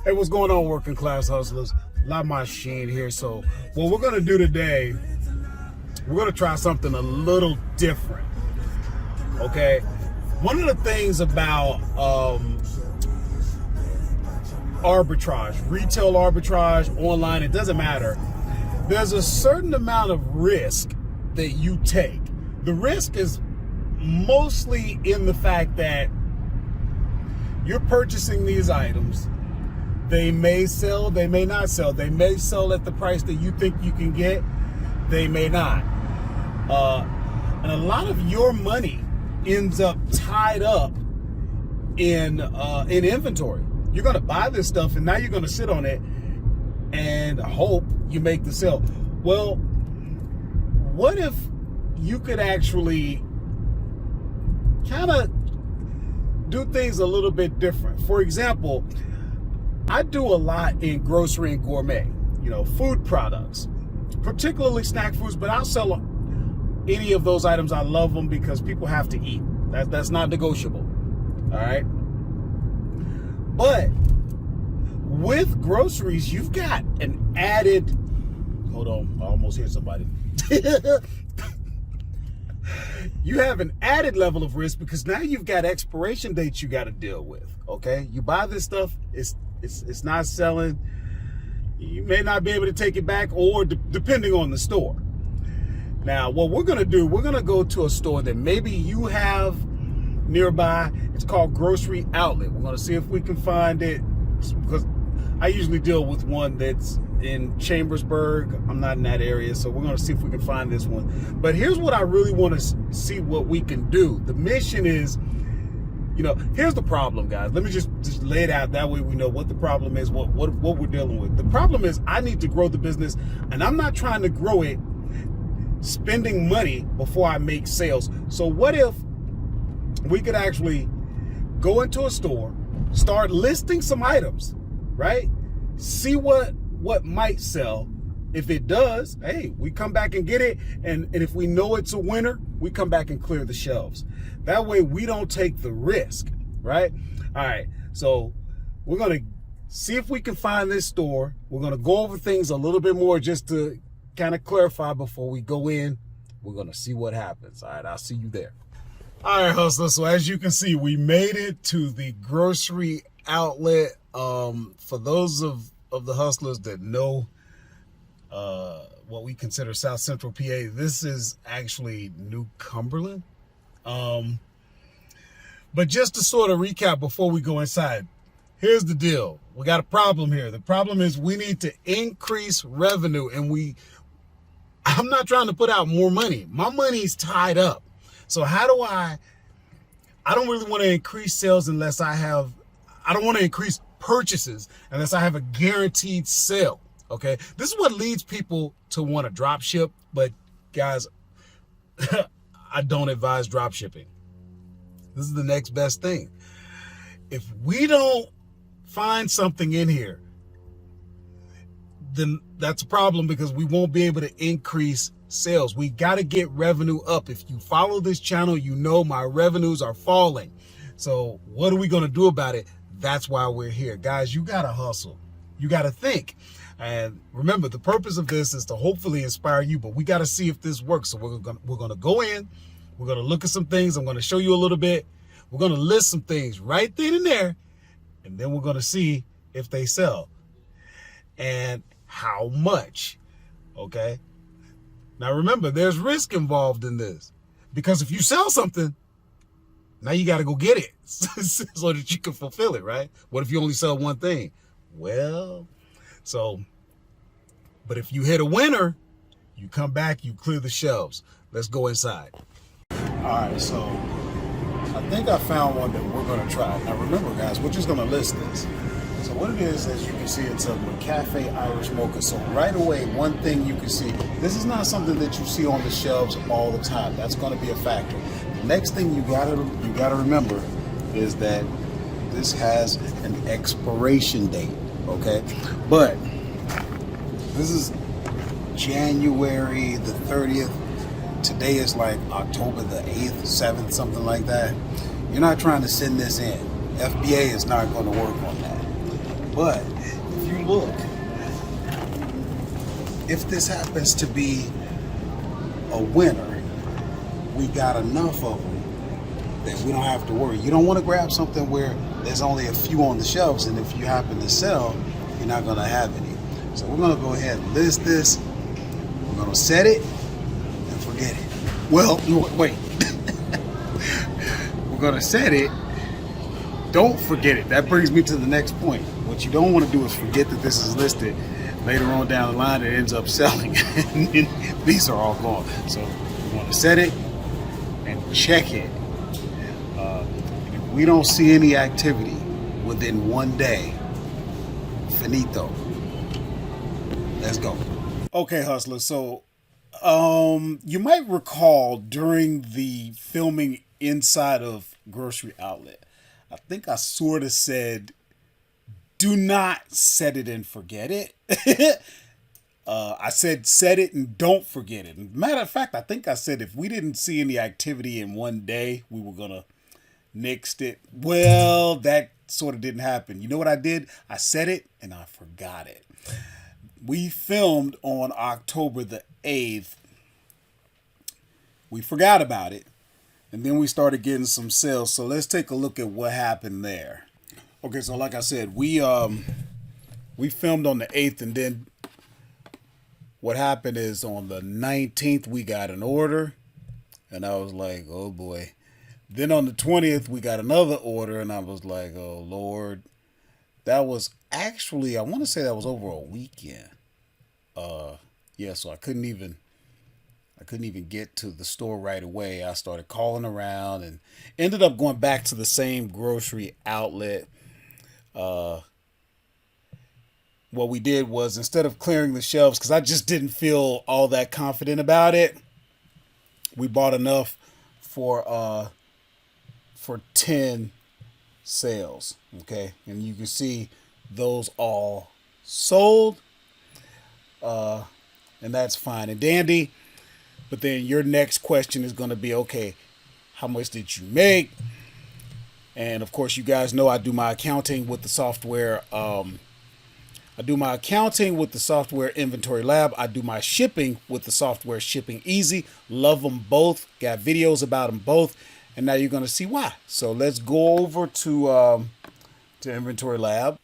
Hey, what's going on, working class hustlers? La Machine here. So what we're gonna do today, we're gonna try something a little different. Okay, one of the things about arbitrage, retail arbitrage, online, it doesn't matter. There's a certain amount of risk that you take. The risk is mostly in the fact that you're purchasing these items. They may sell, they may not sell. They may sell at the price that you think you can get. They may not. And a lot of your money ends up tied up in inventory. You're going to buy this stuff and now you're going to sit on it and hope you make the sale. Well, what if you could actually kind of do things a little bit different? For example, I do a lot in grocery and gourmet, food products, particularly snack foods, but I'll sell any of those items. I love them because people have to eat. That's not negotiable. All right. But with groceries, you've got an added, hold on, I almost hit somebody. You have an added level of risk because now you've got expiration dates you got to deal with. Okay. You buy this stuff, it's not selling. You may not be able to take it back, or depending on the store. Now, what we're going to do, we're going to go to a store that maybe you have nearby. It's called Grocery Outlet. We're going to see if we can find it, because I usually deal with one that's in Chambersburg. I'm not in that area, so we're going to see if we can find this one. But here's what I really want to see what we can do. The mission is, here's the problem, guys. Let me just lay it out. That way we know what the problem is, what we're dealing with. The problem is I need to grow the business, and I'm not trying to grow it spending money before I make sales. So what if we could actually go into a store, start listing some items, right? See what might sell. If it does, hey, we come back and get it. And if we know it's a winner, we come back and clear the shelves. That way we don't take the risk, right? All right, so we're going to see if we can find this store. We're going to go over things a little bit more just to kind of clarify before we go in. We're going to see what happens. All right, I'll see you there. All right, hustlers. So as you can see, we made it to the Grocery Outlet. For those of the hustlers that know what we consider South Central PA, this is actually New Cumberland. But just to sort of recap before we go inside, here's the deal. We got a problem here. The problem is we need to increase revenue, and I'm not trying to put out more money. My money's tied up. So how do I don't really want to increase sales unless I don't want to increase purchases unless I have a guaranteed sale. Okay. This is what leads people to want to drop ship. But guys, I don't advise drop shipping. This is the next best thing. If we don't find something in here, then that's a problem, because we won't be able to increase sales. We got to get revenue up. If you follow this channel, my revenues are falling. So what are we going to do about it? That's why we're here. Guys, you got to hustle. You got to think. And remember, the purpose of this is to hopefully inspire you, but we got to see if this works. So we're going to go in. We're going to look at some things. I'm going to show you a little bit. We're going to list some things right then and there. And then we're going to see if they sell and how much. Okay. Now, remember, there's risk involved in this, because if you sell something, now you got to go get it so that you can fulfill it, right? What if you only sell one thing? Well, but if you hit a winner, you come back, you clear the shelves. Let's go inside. All right, so I think I found one that we're going to try. Now, remember, guys, we're just going to list this. So what it is, as you can see, it's a McCafe Irish Mocha. So right away, one thing you can see, this is not something that you see on the shelves all the time. That's going to be a factor. The next thing you gotta remember is that this has an expiration date, okay? But this is January the 30th. Today is like October the 8th, 7th, something like that. You're not trying to send this in. FBA is not going to work on that. But if you look, if this happens to be a winner, we got enough of them that we don't have to worry. You don't want to grab something where there's only a few on the shelves, and if you happen to sell, you're not going to have any. So we're going to go ahead and list this. We're going to set it and forget it. Well, no, wait. We're going to set it. Don't forget it. That brings me to the next point. What you don't want to do is forget that this is listed. Later on down the line, it ends up selling. And these are all gone. So we want to set it and check it. If we don't see any activity within one day, finito. Let's go. Okay, hustlers. So you might recall during the filming inside of Grocery Outlet, I think I sort of said, do not set it and forget it. I said set it and don't forget it. Matter of fact, I think I said if we didn't see any activity in one day, we were going to nix it. Well, that sort of didn't happen. You know what I did? I said it and I forgot it. We filmed on October the 8th. We forgot about it. And then we started getting some sales. So let's take a look at what happened there. Okay, so like I said, we filmed on the 8th, and then what happened is on the 19th we got an order, and I was like, oh boy. Then on the 20th we got another order, and I was like, oh Lord. That was actually, I want to say that was over a weekend. Yeah, so I couldn't even get to the store right away. I started calling around and ended up going back to the same grocery outlet. What we did was, instead of clearing the shelves, because I just didn't feel all that confident about it, we bought enough for 10 sales. Okay, and you can see those all sold, and that's fine and dandy. But then your next question is going to be, okay, how much did you make? And of course, you guys know I do my accounting with the software. I do my accounting with the software InventoryLab. I do my shipping with the software Shipping Easy. Love them both. Got videos about them both. And now you're going to see why. So let's go over to InventoryLab.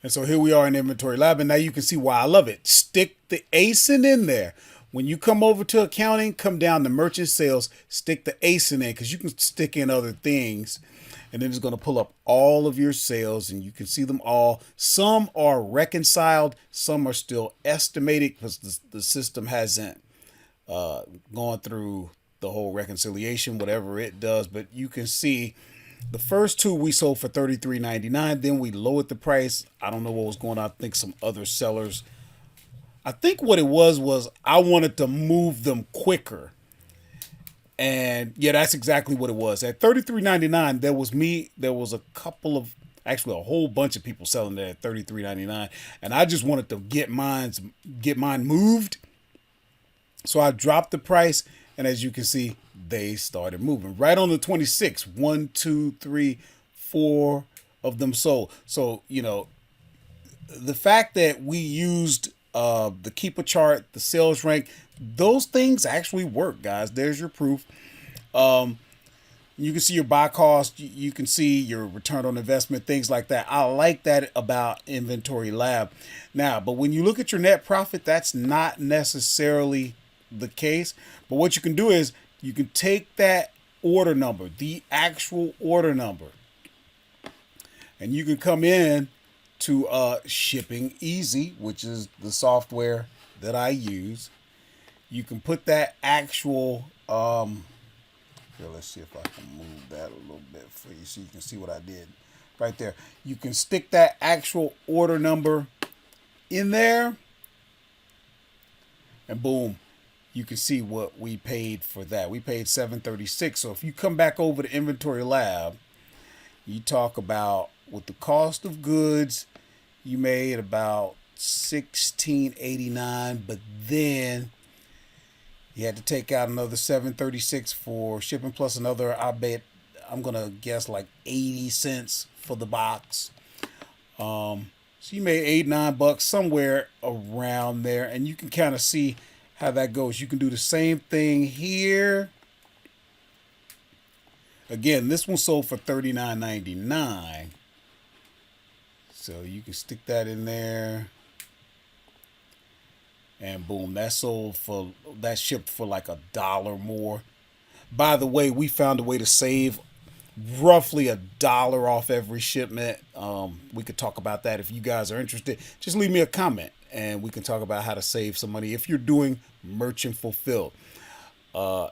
And so here we are in InventoryLab. And now you can see why I love it. Stick the ASIN in there. When you come over to accounting, come down to merchant sales, stick the ASIN in, because you can stick in other things. And then it's going to pull up all of your sales, and you can see them all. Some are reconciled. Some are still estimated because the system hasn't gone through the whole reconciliation, whatever it does. But you can see the first two we sold for $33.99. Then we lowered the price. I don't know what was going on. I think some other sellers. I think what it was I wanted to move them quicker. And yeah, that's exactly what it was. At $33.99, there was a couple of, actually a whole bunch of people selling it at $33.99. And I just wanted to get mine moved. So I dropped the price, and as you can see, they started moving. Right on the 26th, 1, 2, 3, 4 of them sold. So, you know, the fact that we used the keeper chart, the sales rank, those things actually work, guys. There's your proof. You can see your buy cost. You can see your return on investment, things like that. I like that about InventoryLab. Now, but when you look at your net profit, that's not necessarily the case. But what you can do is you can take that order number, the actual order number, and you can come in to Shipping Easy, which is the software that I use. You can put that actual, here, let's see if I can move that a little bit for you so you can see what I did right there. You can stick that actual order number in there, and boom, you can see what we paid for that. We paid $736. So if you come back over to InventoryLab, you talk about with the cost of goods, you made about $16.89, but then you had to take out another $736 for shipping, plus another, I bet, I'm gonna guess like 80 cents for the box. So you made $8, $9 somewhere around there, and you can kind of see how that goes. You can do the same thing here. Again, this one sold for $39.99. So you can stick that in there. And boom, that shipped for like $1 more. By the way, we found a way to save roughly $1 off every shipment. We could talk about that if you guys are interested. Just leave me a comment and we can talk about how to save some money if you're doing merchant fulfilled. I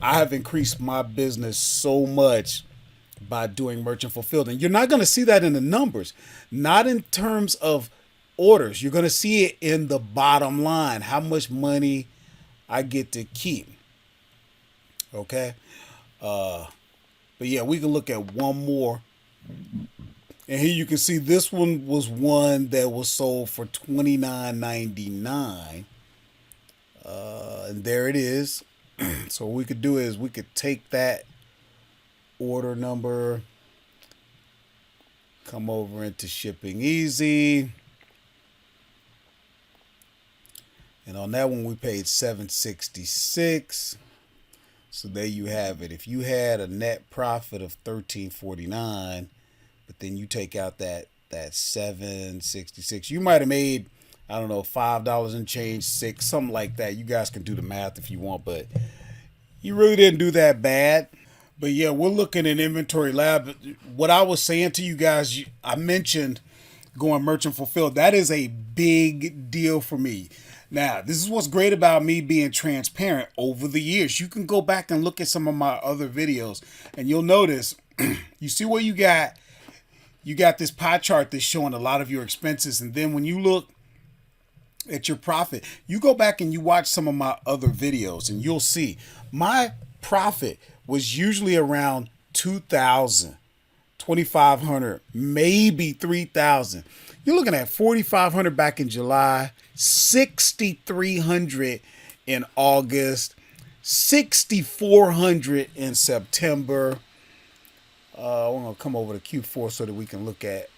have increased my business so much by doing merchant fulfilled, and you're not going to see that in the numbers, not in terms of orders. You're going to see it in the bottom line, how much money I get to keep. Okay. But yeah, we can look at one more. And here you can see this one was one that was sold for $29.99. And there it is. So what we could do is we could take that order number, come over into Shipping Easy. And on that one, we paid $7.66. So there you have it. If you had a net profit of $13.49, but then you take out that $7.66, you might have made, I don't know, $5 and change, $6, something like that. You guys can do the math if you want, but you really didn't do that bad. But yeah, we're looking at InventoryLab. What I was saying to you guys, I mentioned going merchant fulfilled. That is a big deal for me. Now, this is what's great about me being transparent over the years. You can go back and look at some of my other videos and you'll notice, you see where you got this pie chart that's showing a lot of your expenses. And then when you look at your profit, you go back and you watch some of my other videos and you'll see my profit was usually around $2,000, $2,500, maybe $3,000. You're looking at $4,500 back in July, $6,300 in August, $6,400 in September. We're going to come over to Q4 so that we can look at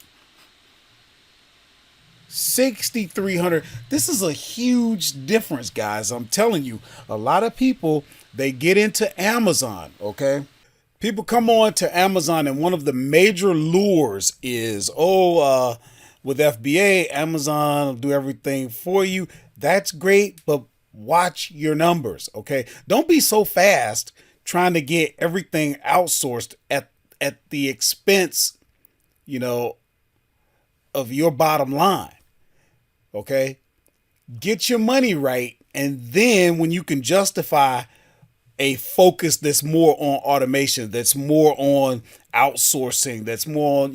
$6,300. This is a huge difference, guys. I'm telling you, a lot of people, they get into Amazon, okay? People come on to Amazon and one of the major lures is, with FBA, Amazon will do everything for you. That's great, but watch your numbers, okay? Don't be so fast trying to get everything outsourced at the expense, of your bottom line, okay? Get your money right, and then when you can justify a focus that's more on automation, that's more on outsourcing, that's more on,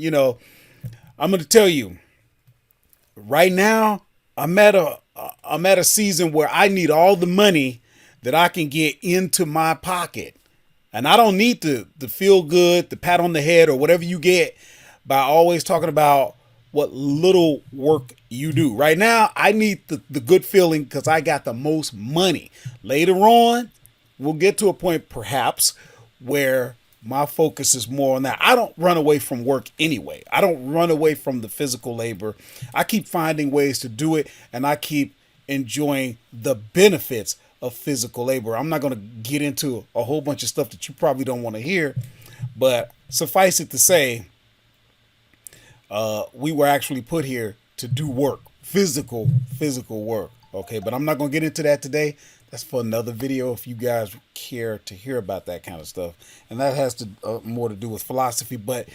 I'm going to tell you, right now, I'm at a season where I need all the money that I can get into my pocket. And I don't need the feel good, the pat on the head, or whatever you get by always talking about what little work you do. Right now, I need the good feeling because I got the most money. Later on, we'll get to a point perhaps where my focus is more on that. I don't run away from work anyway. I don't run away from the physical labor. I keep finding ways to do it, and I keep enjoying the benefits of physical labor. I'm not going to get into a whole bunch of stuff that you probably don't want to hear, but suffice it to say, we were actually put here to do work, physical work. Okay, but I'm not going to get into that today. That's for another video if you guys care to hear about that kind of stuff. And that has to more to do with philosophy. But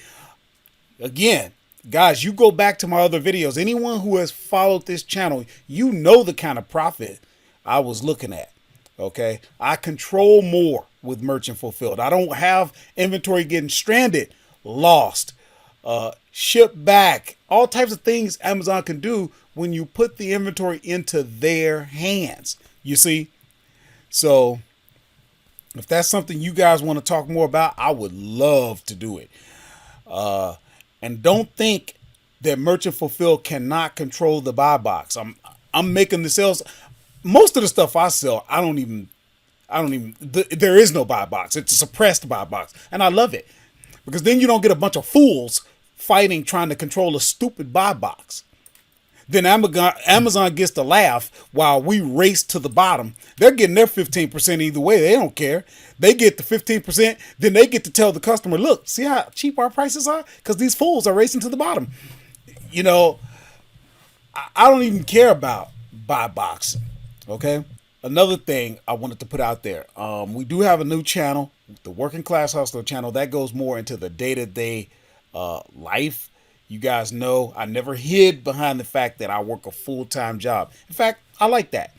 again, guys, you go back to my other videos. Anyone who has followed this channel, you know the kind of profit I was looking at. Okay, I control more with merchant fulfilled. I don't have inventory getting stranded, lost, shipped back, all types of things Amazon can do when you put the inventory into their hands. You see? So if that's something you guys want to talk more about, I would love to do it. And don't think that merchant fulfilled cannot control the buy box. I'm making the sales. Most of the stuff I sell, I don't even, there is no buy box. It's a suppressed buy box. And I love it because then you don't get a bunch of fools fighting trying to control a stupid buy box. Then Amazon gets to laugh while we race to the bottom. They're getting their 15% either way. They don't care. They get the 15%. Then they get to tell the customer, look, see how cheap our prices are? Because these fools are racing to the bottom. You know, I don't even care about buy boxing. Okay. Another thing I wanted to put out there. We do have a new channel, the Working Class Hustler channel. That goes more into the day-to-day life. You guys know I never hid behind the fact that I work a full-time job. In fact, I like that.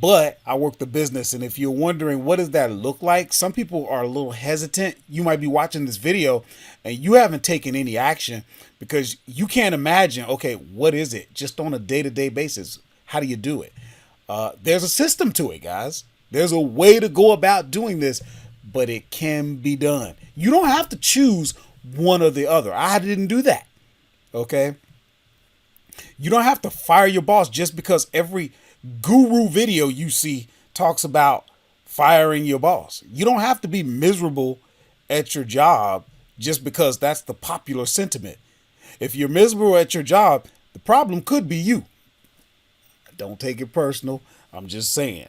But I work the business, and if you're wondering what does that look like, some people are a little hesitant. You might be watching this video and you haven't taken any action because you can't imagine, okay, what is it just on a day-to-day basis? How do you do it? There's a system to it, guys. There's a way to go about doing this, but it can be done. You don't have to choose one or the other. I didn't do that. Okay. You don't have to fire your boss just because every guru video you see talks about firing your boss. You don't have to be miserable at your job just because that's the popular sentiment. If you're miserable at your job, the problem could be you. Don't take it personal. I'm just saying.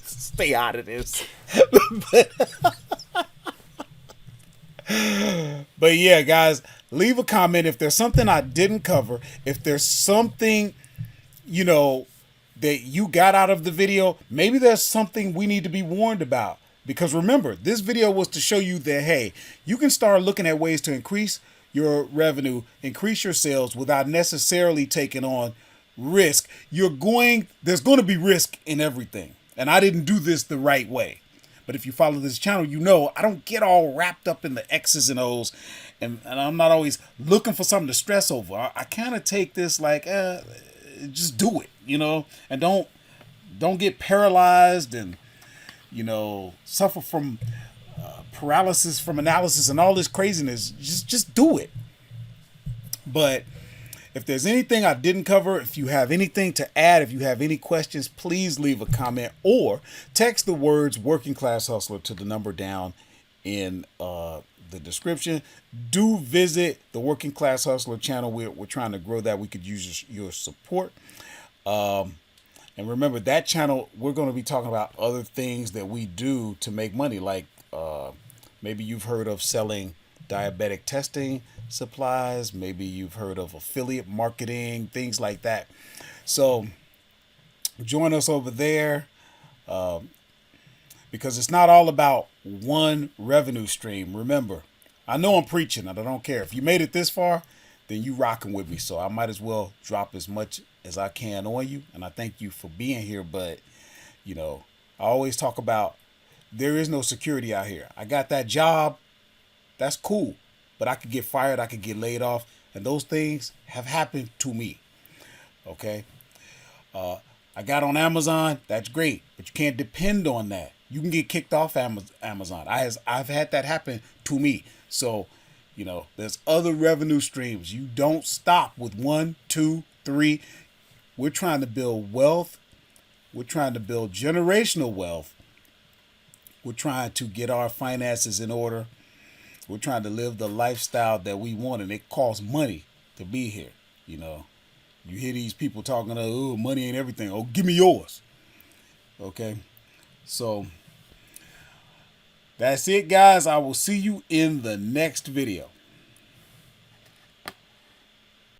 Stay out of this. But yeah, guys, leave a comment if there's something I didn't cover. If there's something, that you got out of the video, maybe there's something we need to be warned about. Because remember, this video was to show you that, hey, you can start looking at ways to increase your revenue, increase your sales without necessarily taking on risk. There's going to be risk in everything. And I didn't do this the right way. But if you follow this channel, I don't get all wrapped up in the X's and O's. And I'm not always looking for something to stress over. I kind of take this like, just do it, and don't get paralyzed and, suffer from paralysis from analysis and all this craziness. Just do it. But if there's anything I didn't cover, if you have anything to add, if you have any questions, please leave a comment or text the words Working Class Hustler to the number down in the description. Do visit the Working Class Hustler channel. We're trying to grow that. We could use your support. And remember, that channel, we're going to be talking about other things that we do to make money. Like maybe you've heard of selling diabetic testing supplies. Maybe you've heard of affiliate marketing, things like that. So join us over there because it's not all about one revenue stream. Remember, I know I'm preaching and I don't care. If you made it this far, then you rocking with me. So I might as well drop as much as I can on you. And I thank you for being here. But, I always talk about there is no security out here. I got that job. That's cool. But I could get fired. I could get laid off. And those things have happened to me. Okay. I got on Amazon. That's great. But you can't depend on that. You can get kicked off Amazon. I've had that happen to me. So, there's other revenue streams. You don't stop with 1, 2, 3. We're trying to build wealth. We're trying to build generational wealth. We're trying to get our finances in order. We're trying to live the lifestyle that we want, and it costs money to be here. You hear these people talking, oh, money ain't everything. Oh, give me yours. Okay. So that's it, guys. I will see you in the next video.